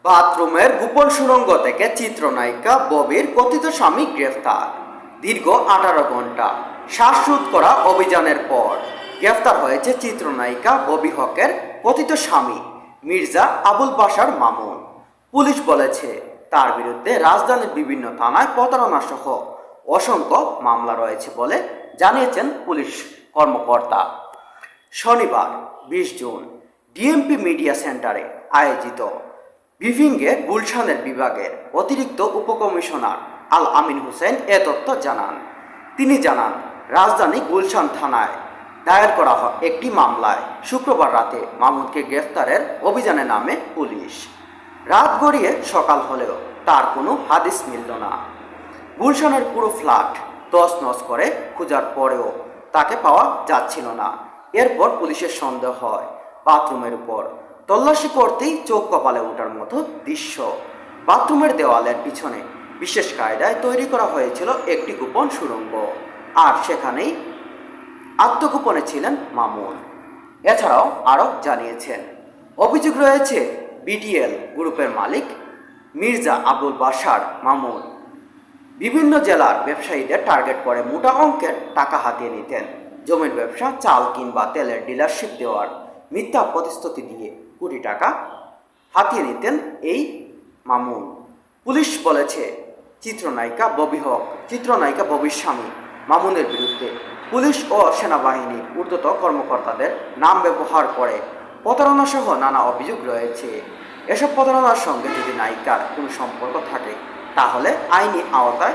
বাথরুমের গোপন সুড়ঙ্গ থেকে চিত্রনায়িকা ববির কথিত স্বামী গ্রেফতার। দীর্ঘ 18 ঘন্টা শ্বাসরোধ করা অভিযানের পর গ্রেফতার হয়েছে চিত্রনায়িকা ববি হকের কথিত স্বামী মির্জা আবুল বাশার মামুন। পুলিশ বলেছে তার বিরুদ্ধে রাজধানীর বিভিন্ন থানায় প্রতারণা সহ অসংখ্য মামলা রয়েছে বলে জানিয়েছেন পুলিশ কর্মকর্তা। শনিবার 20 জুন ডিএমপি মিডিয়া সেন্টারে আয়োজিত ব্রিফিংয়ে গুলশানের বিভাগের অতিরিক্ত উপকমিশনার আল আমিন হোসেন এ তথ্য জানান। তিনি জানান, রাজধানী গুলশান থানায় দায়ের করা একটি মামলায় শুক্রবার রাতে মামুনকে গ্রেফতারের অভিযানে নামে পুলিশ। রাত গড়িয়ে সকাল হলেও তার কোনো হাদিস মিলল না। গুলশানের পুরো ফ্ল্যাট তছনছ করে খোঁজার পরেও তাকে পাওয়া যাচ্ছিল না। এরপর পুলিশের সন্দেহ হয় বাথরুমের উপর তল্লাশি করতেই চোখ কপালে ওঠার মতো দৃশ্য। বাথরুমের দেওয়ালের পিছনে বিশেষ কায়দায় তৈরি করা হয়েছিল একটি গোপন সুড়ঙ্গ, আর সেখানেই আত্মগোপনে ছিলেন মামুন। এছাড়াও আরও জানিয়েছেন, অভিযোগ রয়েছে বিটিএল গ্রুপের মালিক মির্জা আবুল বাশার মামুন বিভিন্ন জেলার ব্যবসায়ীদের টার্গেট করে মোটা অঙ্কের টাকা হাতিয়ে নিতেন। জমির ব্যবসা, চাল কিংবা তেলের ডিলারশিপ দেওয়ার মিথ্যা প্রতিশ্রুতি দিয়ে কোটি টাকা হাতিয়ে নিতেন এই মামুন। পুলিশ বলেছে চিত্রনায়িকা ববির স্বামী মামুনের বিরুদ্ধে পুলিশ ও সেনাবাহিনীর ঊর্ধ্বতন কর্মকর্তাদের নাম ব্যবহার করে প্রতারণা সহ নানা অভিযোগ রয়েছে। এসব প্রতারণার সঙ্গে যদি নায়িকার কোনো সম্পর্ক থাকে তাহলে আইনি আওতায়